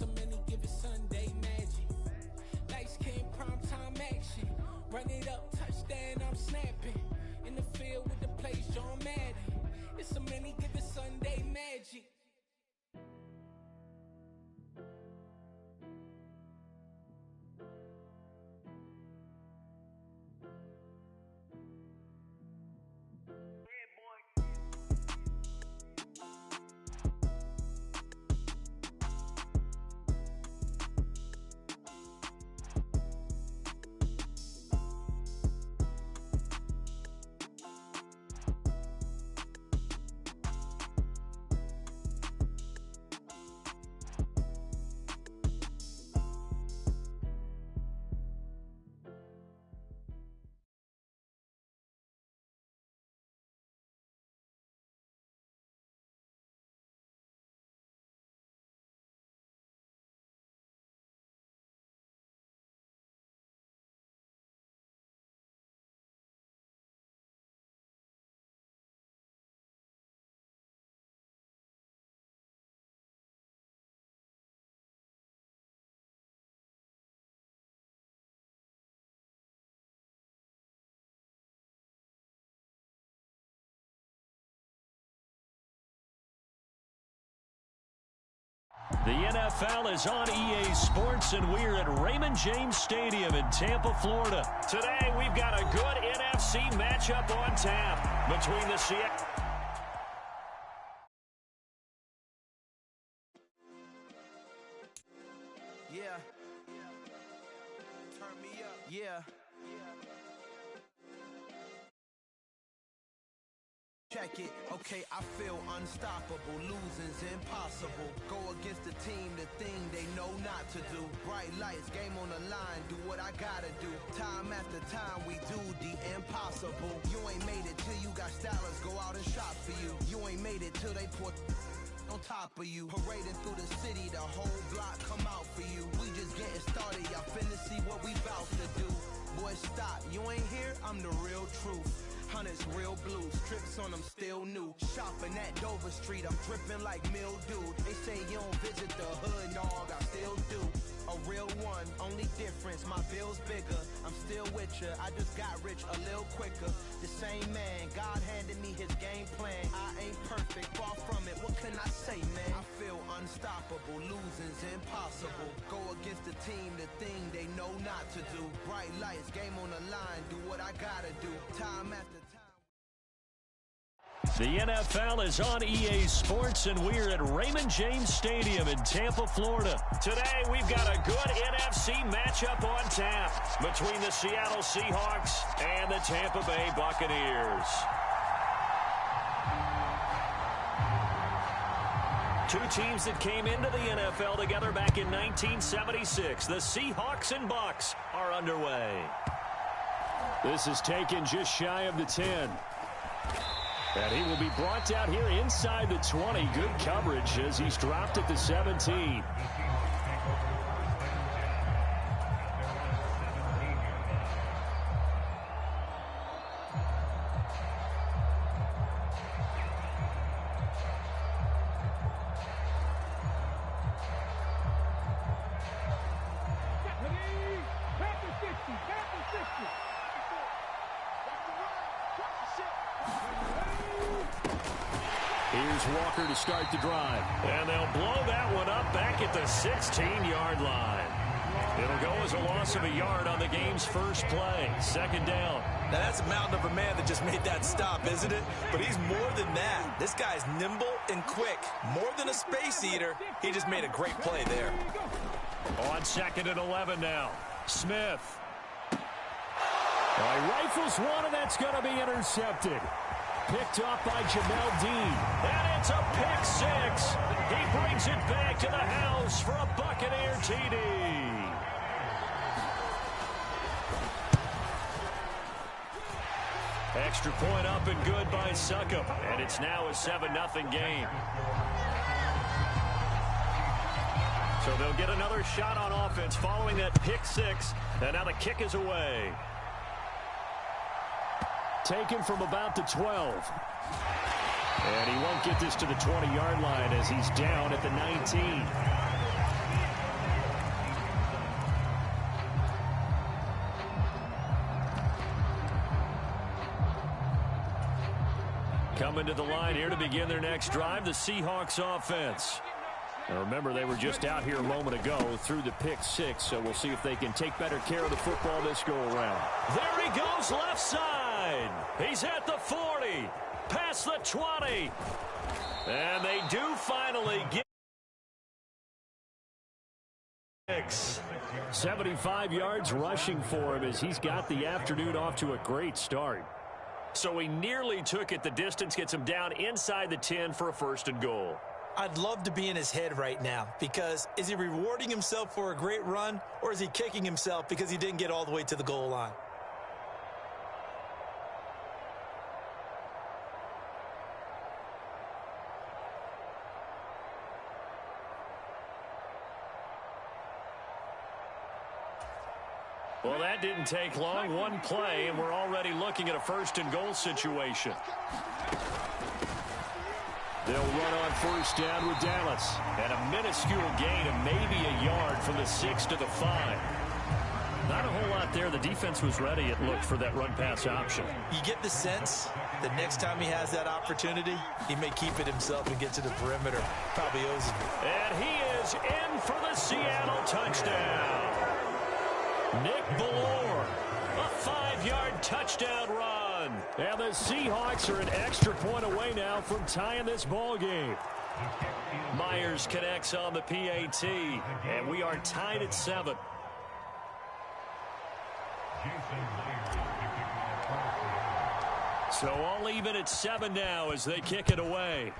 It's a many given Sunday magic. Lights came primetime action. Run it up, touchdown, I'm snapping. In the field with the plays, John Madden. It's a many given Sunday magic. The NFL is on EA Sports, and we're at Raymond James Stadium in Tampa, Florida. Today, we've got a good NFC matchup on tap between the Seattle... Yeah. Turn me up. Yeah. Check it, okay, I feel unstoppable, losing's impossible. Go against the team, the thing they know not to do. Bright lights, game on the line, do what I gotta do. Time after time, we do the impossible. You ain't made it till you got stylers, go out and shop for you. You ain't made it till they put on top of you. Parading through the city, the whole block come out for you. We just getting started, y'all finna see what we bout to do. Boy, stop, you ain't here, I'm the real truth. Hunters real blue, strips on them still new. Shopping at Dover Street, I'm dripping like mildew. They say you don't visit the hood, dog, I still do. A real one, only difference, my bill's bigger. I'm still with ya, I just got rich a little quicker. The same man, God handed me his game plan. I ain't perfect, far from it, what can I say, man? I feel unstoppable, losing's impossible. Go against the team, the thing they know not to do. Bright lights, game on the line, do what I gotta do. Time after time. The NFL is on EA Sports, and we're at Raymond James Stadium in Tampa, Florida. Today, we've got a good NFC matchup on tap between the Seattle Seahawks and the Tampa Bay Buccaneers. Two teams that came into the NFL together back in 1976. The Seahawks and Bucs are underway. This is taken just shy of the 10. And he will be brought down here inside the 20. Good coverage as he's dropped at the 17. Here's Walker to start the drive. And they'll blow that one up back at the 16-yard line. It'll go as a loss of a yard on the game's first play. Second down. Now that's a mountain of a man that just made that stop, isn't it? But he's more than that. This guy's nimble and quick. More than a space eater. He just made a great play there. On 2nd and 11 now. Smith. He rifles one, and that's going to be intercepted. Picked off by Jamel Dean. And it's a pick six. He brings it back to the house for a Buccaneer TD. Extra point up and good by Succop. And it's now a 7-0 game. So they'll get another shot on offense following that pick six. And now the kick is away. Taken from about the 12. And he won't get this to the 20-yard line as he's down at the 19. Coming to the line here to begin their next drive, the Seahawks offense. Now remember, they were just out here a moment ago through the pick six, so we'll see if they can take better care of the football this go-around. There he goes, left side. He's at the 40, past the 20. And they do finally get 75 yards rushing for him as he's got the afternoon off to a great start. So he nearly took it the distance, gets him down inside the 10 for a 1st and goal. I'd love to be in his head right now because is he rewarding himself for a great run or is he kicking himself because he didn't get all the way to the goal line? Well, that didn't take long. One play, and we're already looking at a 1st and goal situation. They'll run on 1st down with Dallas. And a minuscule gain of maybe a yard from the 6 to the 5. Not a whole lot there. The defense was ready, it looked, for that run-pass option. You get the sense that next time he has that opportunity, he may keep it himself and get to the perimeter. Probably owes it. And he is in for the Seattle touchdown. Nick Ballore, a 5-yard touchdown run. And the Seahawks are an extra point away now from tying this ball game. Myers connects on the PAT, and we are tied at 7. So all even at 7 now as they kick it away.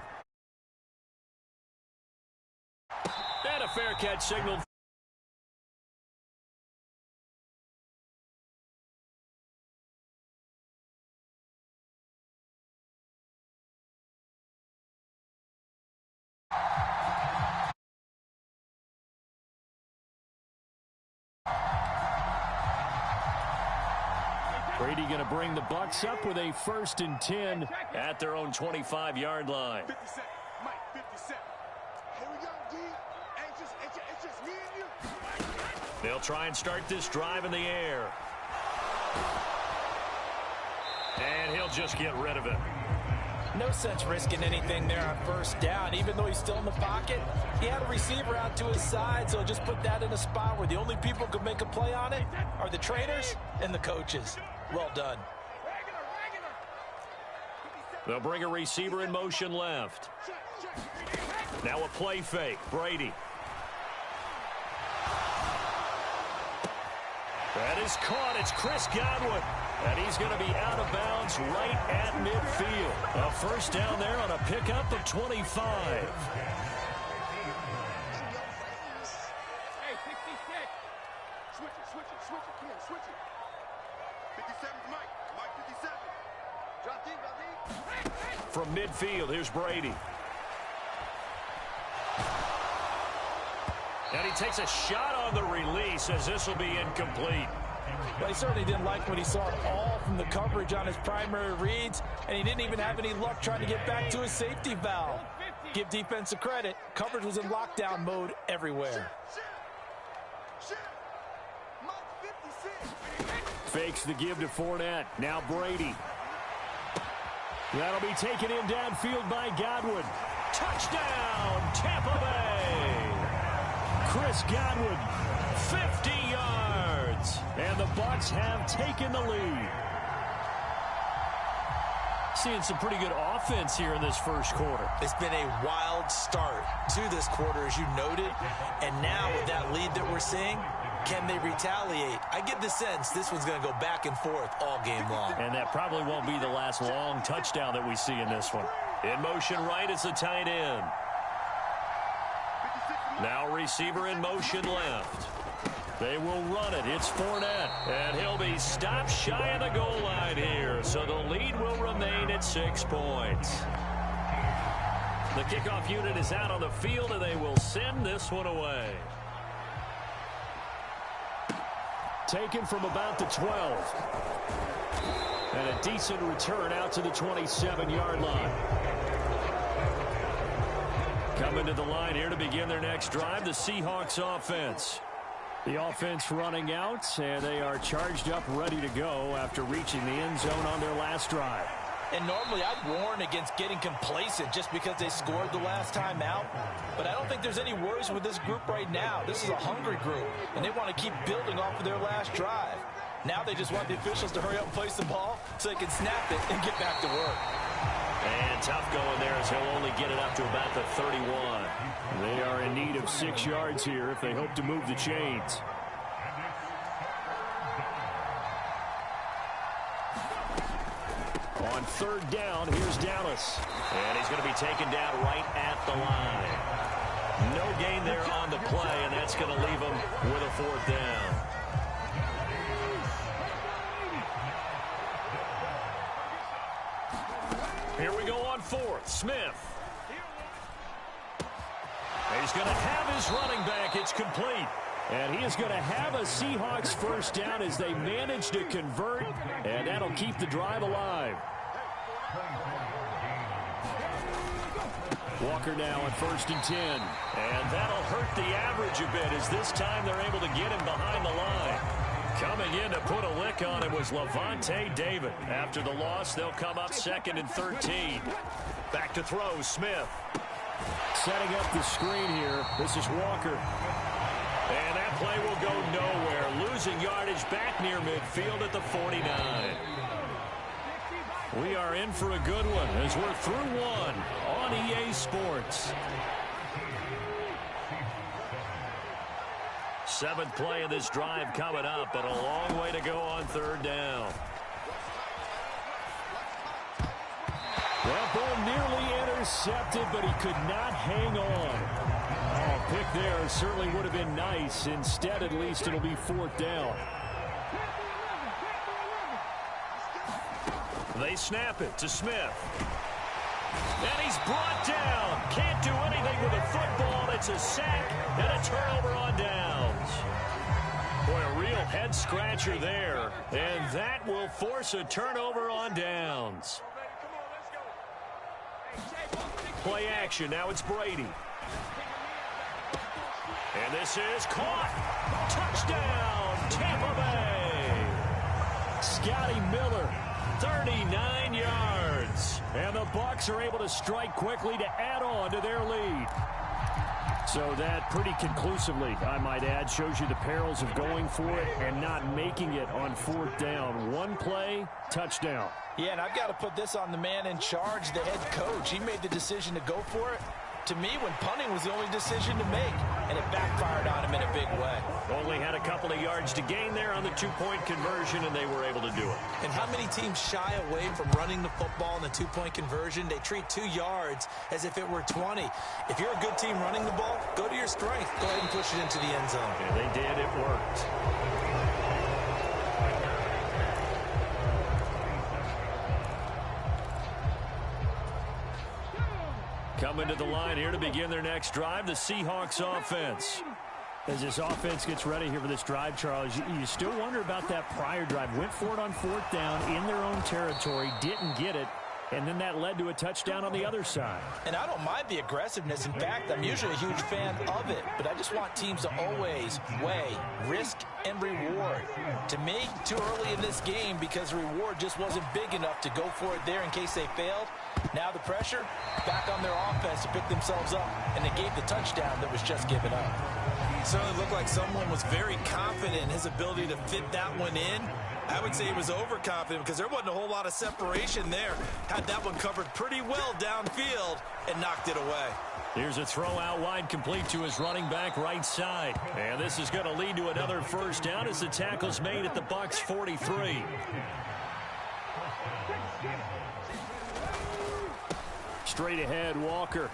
And a fair catch signal. Brady going to bring the Bucs up with a 1st and 10 at their own 25-yard line. 57, Mike, 57. Here we go, D. It's just me and you. They'll try and start this drive in the air. And he'll just get rid of it. No sense risking anything there on 1st down. Even though he's still in the pocket, he had a receiver out to his side, so just put that in a spot where the only people who can make a play on it are the trainers and the coaches. Well done. They'll bring a receiver in motion left. Now a play fake. Brady. That is caught. It's Chris Godwin. And he's going to be out of bounds right at midfield. A 1st down there on a pickup of 25. Hey, 66. Switch it. Come on, switch it. 57's Mike. Mike 57. Drop deep. From midfield, here's Brady. And he takes a shot on the release as this will be incomplete. Well, he certainly didn't like what he saw at all from the coverage on his primary reads, and he didn't even have any luck trying to get back to his safety valve. Give defense a credit. Coverage was in lockdown mode everywhere. Fakes the give to Fournette. Now Brady. That'll be taken in downfield by Godwin. Touchdown, Tampa Bay. Chris Godwin, 50 yards. And the Bucs have taken the lead. Seeing some pretty good offense here in this first quarter. It's been a wild start to this quarter, as you noted. And now with that lead that we're seeing, can they retaliate? I get the sense this one's going to go back and forth all game long. And that probably won't be the last long touchdown that we see in this one. In motion right is the tight end. Now receiver in motion left. They will run it. It's Fournette. And he'll be stopped shy of the goal line here. So the lead will remain at 6 points. The kickoff unit is out on the field, and they will send this one away. Taken from about the 12. And a decent return out to the 27-yard line. Coming to the line here to begin their next drive, the Seahawks offense. The offense running out, and they are charged up, ready to go after reaching the end zone on their last drive. And normally I'd warn against getting complacent just because they scored the last time out. But I don't think there's any worries with this group right now. This is a hungry group, and they want to keep building off of their last drive. Now they just want the officials to hurry up and place the ball so they can snap it and get back to work. And tough going there as he'll only get it up to about the 31. They are in need of 6 yards here if they hope to move the chains. On third down, here's Dallas. And he's going to be taken down right at the line. No gain there on the play, and that's going to leave him with a 4th down. Here we go on 4th. Smith. He's going to have his running back. It's complete. And he is going to have a Seahawks first down as they manage to convert, and that'll keep the drive alive. Walker now on 1st and 10. And that'll hurt the average a bit as this time they're able to get him behind the line. Coming in to put a lick on it was Levante David. After the loss, they'll come up 2nd and 13. Back to throw, Smith. Setting up the screen here. This is Walker. And that play will go nowhere. Losing yardage back near midfield at the 49. We are in for a good one as we're through one on EA Sports. 7th play of this drive coming up, but a long way to go on 3rd down. That ball nearly intercepted, but he could not hang on. Oh, pick there certainly would have been nice. Instead, at least, it'll be 4th down. They snap it to Smith. And he's brought down. Can't do anything with a football. It's a sack and a turnover on downs. Boy, a real head-scratcher there. And that will force a turnover on downs. Play action. Now it's Brady. And this is caught. Touchdown, Tampa Bay. Scotty Miller, 39 yards. And the Bucs are able to strike quickly to add on to their lead. So that pretty conclusively, I might add, shows you the perils of going for it and not making it on 4th down. One play, touchdown. Yeah, and I've got to put this on the man in charge, the head coach. He made the decision to go for it. To me, when punting was the only decision to make, and it backfired on him in a big way. Only had a couple of yards to gain there on the 2-point conversion, and they were able to do it. And how many teams shy away from running the football in the 2-point conversion? They treat 2 yards as if it were 20. If you're a good team running the ball, go to your strength. Go ahead and push it into the end zone. Yeah, they did. It worked. Coming to the line here to begin their next drive, the Seahawks offense. As this offense gets ready here for this drive, Charles, you still wonder about that prior drive. Went for it on 4th down in their own territory, didn't get it, and then that led to a touchdown on the other side. And I don't mind the aggressiveness. In fact, I'm usually a huge fan of it, but I just want teams to always weigh risk and reward. To me, too early in this game because the reward just wasn't big enough to go for it there in case they failed. Now the pressure back on their offense to pick themselves up, and they gave the touchdown that was just given up. It certainly looked like someone was very confident in his ability to fit that one in. I would say he was overconfident because there wasn't a whole lot of separation there. Had that one covered pretty well downfield and knocked it away. Here's a throw out wide, complete to his running back right side. And this is going to lead to another first down as the tackle's made at the Bucs 43. Straight ahead, Walker.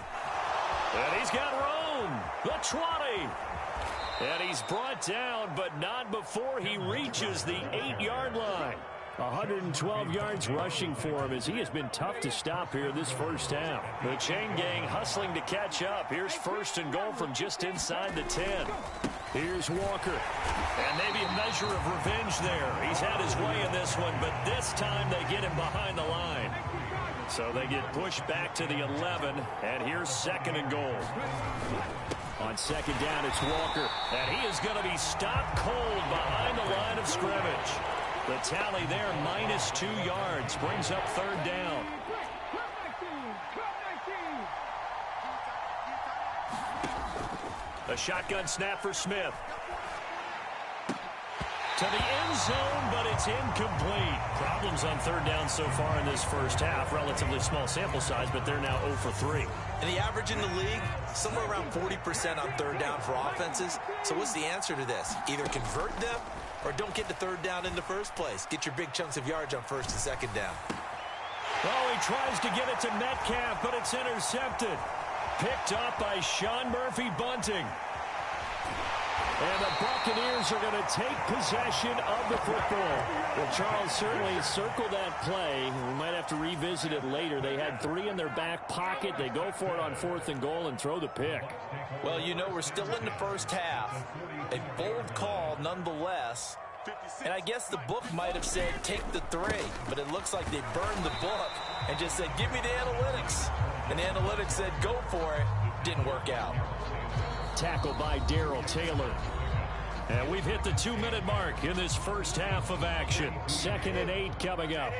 And he's got room. The 20. And he's brought down, but not before he reaches the 8-yard line. 112 yards rushing for him as he has been tough to stop here this first half. The chain gang hustling to catch up. Here's 1st and goal from just inside the 10. Here's Walker. And maybe a measure of revenge there. He's had his way in this one, but this time they get him behind the line. So they get pushed back to the 11, and here's 2nd and goal. On 2nd down, it's Walker, and he is going to be stopped cold behind the line of scrimmage. The tally there, -2 yards, brings up third down. A shotgun snap for Smith. To the end zone, but it's incomplete. Problems on third down so far in this first half. Relatively small sample size, but they're now 0 for 3. And the average in the league, somewhere around 40% on third down for offenses. So what's the answer to this? Either convert them or don't get the third down in the first place. Get your big chunks of yards on first and second down. Oh, he tries to get it to Metcalf, but it's intercepted. Picked up by Sean Murphy-Bunting. And the Buccaneers are going to take possession of the football. Well, Charles certainly circled that play. We might have to revisit it later. They had 3 in their back pocket. They go for it on 4th and goal and throw the pick. Well, you know, we're still in the first half. A bold call nonetheless. And I guess the book might have said take the 3, but it looks like they burned the book and just said give me the analytics. And the analytics said go for it. Didn't work out. Tackle by Darrell Taylor. And we've hit the 2-minute mark in this first half of action. 2nd and 8 coming up.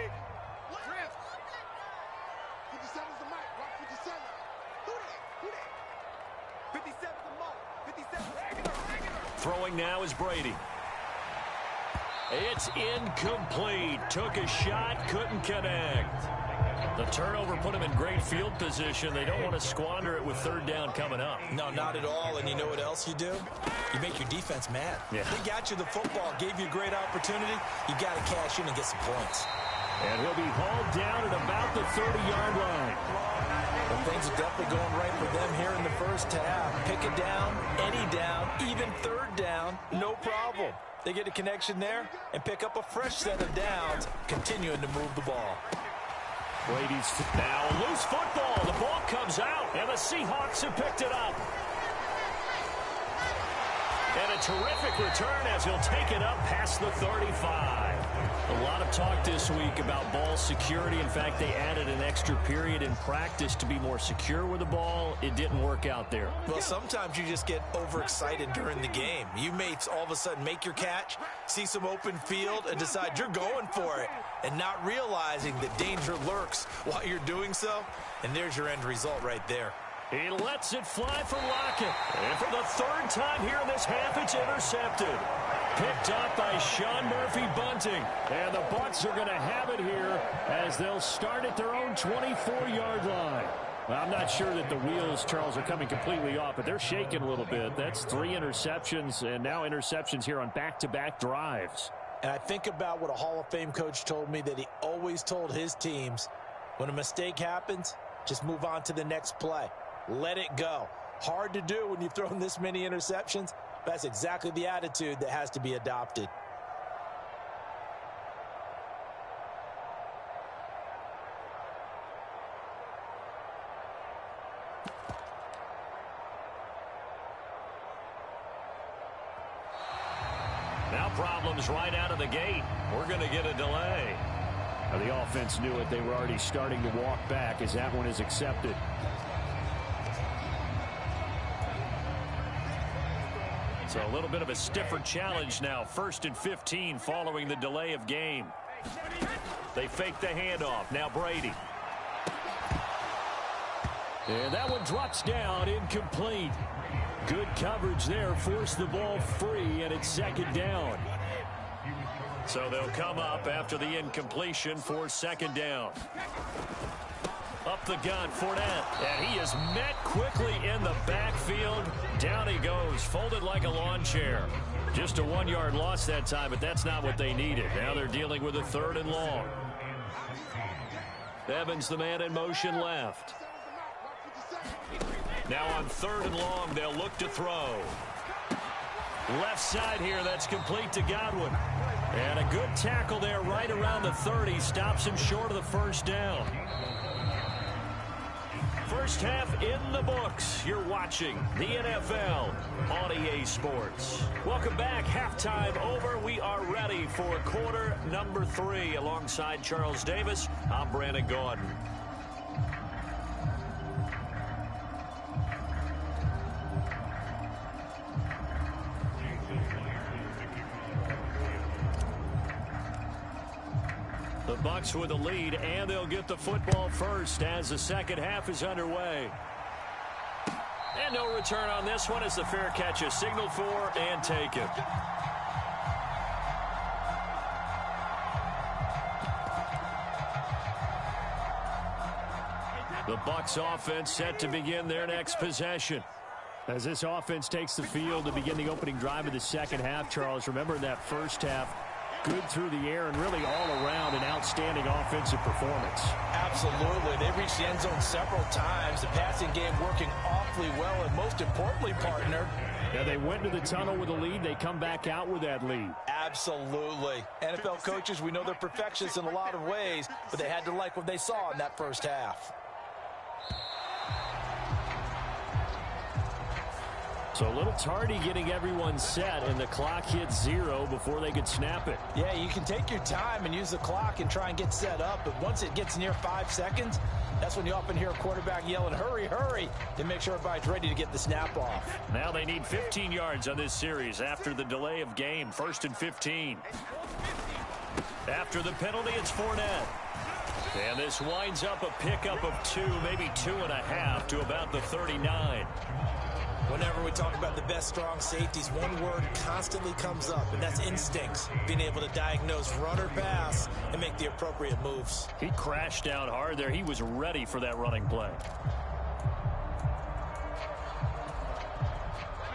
Throwing now is Brady. It's incomplete. Took a shot, couldn't connect. The turnover put him in great field position. They don't want to squander it with third down coming up. No, not at all. And you know what else you do? You make your defense mad. Yeah. They got you the football, gave you a great opportunity. You got to cash in and get some points. And he'll be hauled down at about the 30-yard line. Well, things are definitely going right for them here in the first half. Pick it down, any down, even third down, no problem. They get a connection there and pick up a fresh set of downs, continuing to move the ball. Brady's now loose football. The ball comes out, and the Seahawks have picked it up. And a terrific return as he'll take it up past the 35. A lot of talk this week about ball security. In fact, they added an extra period in practice to be more secure with the ball. It didn't work out there. Well, sometimes you just get overexcited during the game. You may all of a sudden make your catch, see some open field, and decide you're going for it, and not realizing that danger lurks while you're doing so. And there's your end result right there. He lets it fly for Lockett. And for the 3rd time here in this half, it's intercepted. Picked up by Sean Murphy-Bunting. And the Bucs are going to have it here as they'll start at their own 24-yard line. Well, I'm not sure that the wheels, Charles, are coming completely off, but they're shaking a little bit. That's 3 interceptions, and now interceptions here on back-to-back drives. And I think about what a Hall of Fame coach told me that he always told his teams, when a mistake happens, just move on to the next play. Let it go. Hard to do when you've thrown this many interceptions. That's exactly the attitude that has to be adopted. Now problems right out of the gate. We're going to get a delay. The offense knew it. They were already starting to walk back as that one is accepted. So a little bit of a stiffer challenge now. 1st and 15 following the delay of game. They fake the handoff. Now Brady. And that one drops down, incomplete. Good coverage there. Forced the ball free, and it's 2nd down. So they'll come up after the incompletion for 2nd down. Up the gun, Fournette, and he is met quickly in the backfield. Down he goes, folded like a lawn chair. Just a 1-yard loss that time, but that's not what they needed. Now they're dealing with a 3rd and long. Evans, the man in motion left. Now on 3rd and long, they'll look to throw. Left side here, that's complete to Godwin. And a good tackle there right around the 30. Stops him short of the 1st down. First half in the books. You're watching the NFL on EA Sports. Welcome back. Halftime over. We are ready for quarter number 3. Alongside Charles Davis, I'm Brandon Gordon. The Bucs with the lead, and they'll get the football first as the second half is underway. And no return on this one as the fair catch is signaled for and taken. The Bucs offense set to begin their next possession. As this offense takes the field to begin the opening drive of the second half, Charles, remember in that first half, good through the air and really all around an outstanding offensive performance. Absolutely. They reached the end zone several times. The passing game working awfully well, and most importantly, partner. Yeah, they went to the tunnel with a lead. They come back out with that lead. Absolutely. NFL coaches, we know they're perfectionists in a lot of ways, but they had to like what they saw in that first half. So a little tardy getting everyone set, and the clock hits 0 before they could snap it. Yeah, you can take your time and use the clock and try and get set up, but once it gets near 5 seconds, that's when you often hear a quarterback yelling, hurry, hurry, to make sure everybody's ready to get the snap off. Now they need 15 yards on this series after the delay of game, 1st and 15. After the penalty, it's Fournette. And this winds up a pickup of 2, maybe 2.5 to about the 39. Whenever we talk about the best strong safeties, one word constantly comes up, and that's instincts. Being able to diagnose run or pass and make the appropriate moves. He crashed down hard there. He was ready for that running play.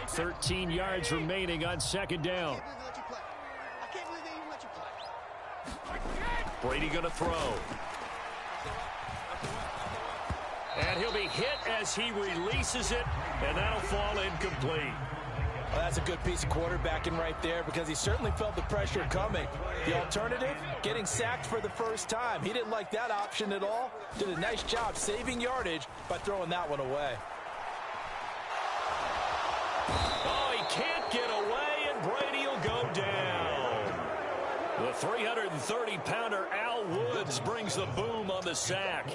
13 yards remaining on second down. Brady going to throw. And he'll be hit as he releases it, and that'll fall incomplete. Well, that's a good piece of quarterbacking right there because he certainly felt the pressure coming. The alternative, getting sacked for the first time. He didn't like that option at all. Did a nice job saving yardage by throwing that one away. Oh, he can't get away, and Brady will go down. The 330-pounder Al Woods brings the boom on the sack.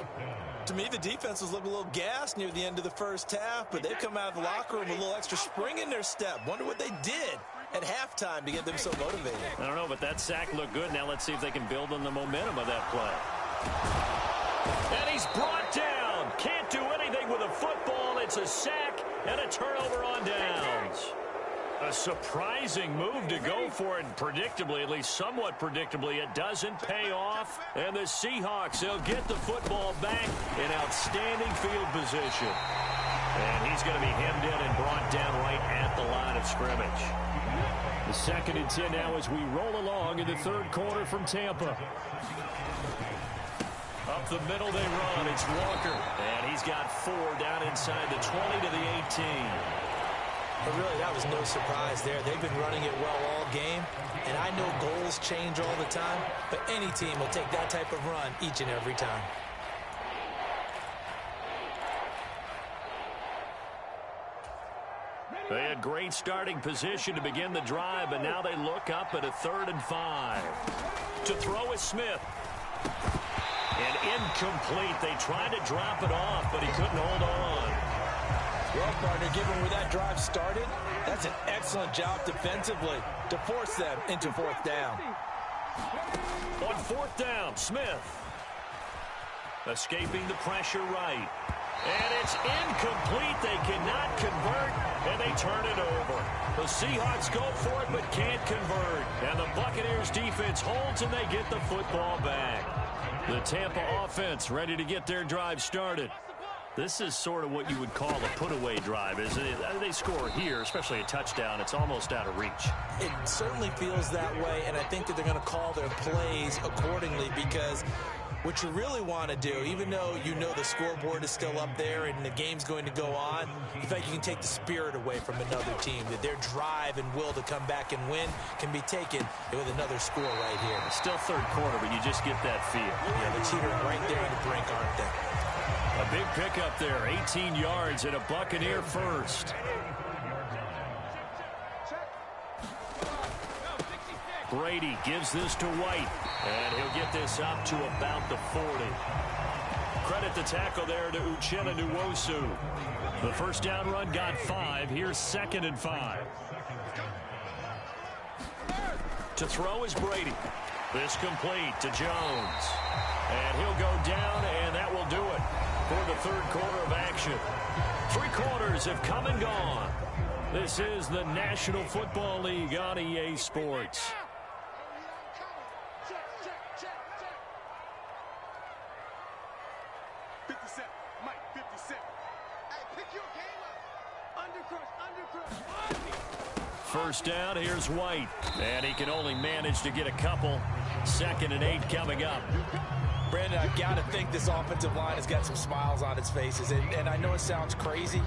To me, the defense was looking a little gassed near the end of the first half, but they've come out of the locker room with a little extra spring in their step. Wonder what they did at halftime to get them so motivated. I don't know, but that sack looked good. Now let's see if they can build on the momentum of that play. And he's brought down. Can't do anything with a football. It's a sack and a turnover on downs. A surprising move to go for it, and predictably, at least somewhat predictably, it doesn't pay off. And the Seahawks, they'll get the football back in outstanding field position. And he's going to be hemmed in and brought down right at the line of scrimmage. The 2nd and 10 now as we roll along in the third quarter from Tampa. Up the middle they run. It's Walker. And he's got 4 down inside the 20 to the 18. But really, that was no surprise there. They've been running it well all game, and I know goals change all the time, but any team will take that type of run each and every time. They had great starting position to begin the drive, but now they look up at a 3rd and 5. To throw is Smith. And incomplete. They tried to drop it off, but he couldn't hold on. Well, partner, given where that drive started, that's an excellent job defensively to force them into 4th down. On 4th down, Smith. Escaping the pressure right. And it's incomplete. They cannot convert, and they turn it over. The Seahawks go for it, but can't convert. And the Buccaneers defense holds, and they get the football back. The Tampa offense ready to get their drive started. This is sort of what you would call a put-away drive, isn't it? They score here, especially a touchdown. It's almost out of reach. It certainly feels that way, and I think that they're going to call their plays accordingly because what you really want to do, even though you know the scoreboard is still up there and the game's going to go on, in fact, you can take the spirit away from another team, that their drive and will to come back and win can be taken with another score right here. Still third quarter, but you just get that feel. Yeah, they're teetering right there on the brink, aren't they? A big pickup there, 18 yards and a Buccaneer first. Brady gives this to White, and he'll get this up to about the 40. Credit the tackle there to Uchenna Nwosu. The first down run got 5. Here's 2nd and 5. To throw is Brady. This complete to Jones. And he'll go down, and that will do it for the third quarter of action. 3 quarters have come and gone. This is the National Football League on EA Sports. First down, here's White. And he can only manage to get a couple. 2nd and 8 coming up. Brandon, I've got to think this offensive line has got some smiles on its faces. And I know it sounds crazy,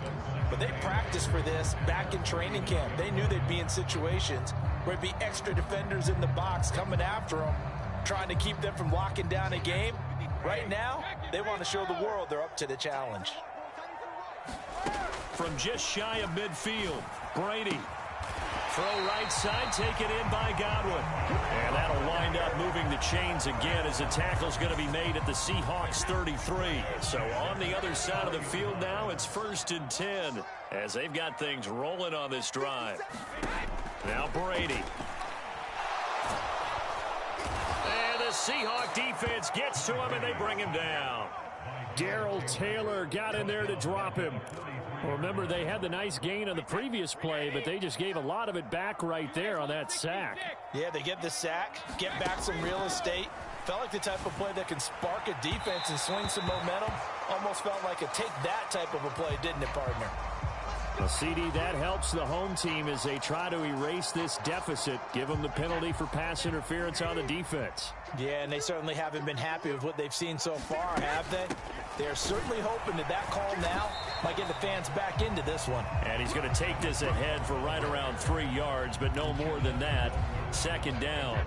but they practiced for this back in training camp. They knew they'd be in situations where it'd be extra defenders in the box coming after them, trying to keep them from locking down a game. Right now, they want to show the world they're up to the challenge. From just shy of midfield, Brady. Throw right side, taken in by Godwin. And that'll wind up moving the chains again as the tackle's going to be made at the Seahawks 33. So on the other side of the field now, it's 1st and 10 as they've got things rolling on this drive. Now Brady. And the Seahawk defense gets to him and they bring him down. Darrell Taylor got in there to drop him. Well, remember, they had the nice gain on the previous play, but they just gave a lot of it back right there on that sack. Yeah, they get the sack, get back some real estate. Felt like the type of play that can spark a defense and swing some momentum. Almost felt like a take-that type of a play, didn't it, partner? Well, CD, that helps the home team as they try to erase this deficit. Give them the penalty for pass interference on the defense. Yeah, and they certainly haven't been happy with what they've seen so far, have they? They're certainly hoping that that call now might get the fans back into this one. And he's going to take this ahead for right around 3 yards, but no more than that. 2nd down.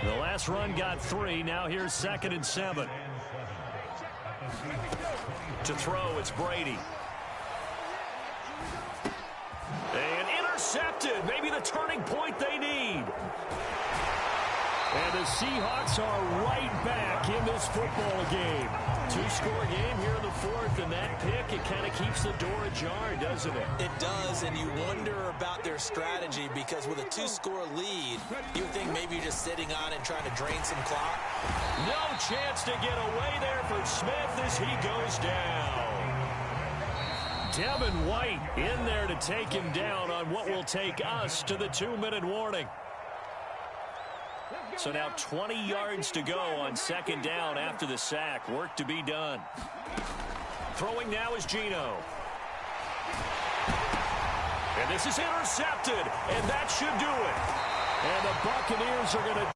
The last run got 3. Now here's 2nd and 7. To throw, it's Brady. And intercepted. Maybe the turning point they need. And the Seahawks are right back in this football game. 2-score game here in the 4th, and that pick, it kind of keeps the door ajar, doesn't it? It does, and you wonder about their strategy because with a 2-score lead, you would think maybe you're just sitting on and trying to drain some clock. No chance to get away there for Smith as he goes down. Devin White in there to take him down on what will take us to the 2-minute warning. So now 20 yards to go on 2nd down after the sack. Work to be done. Throwing now is Geno. And this is intercepted, and that should do it. And the Buccaneers are going to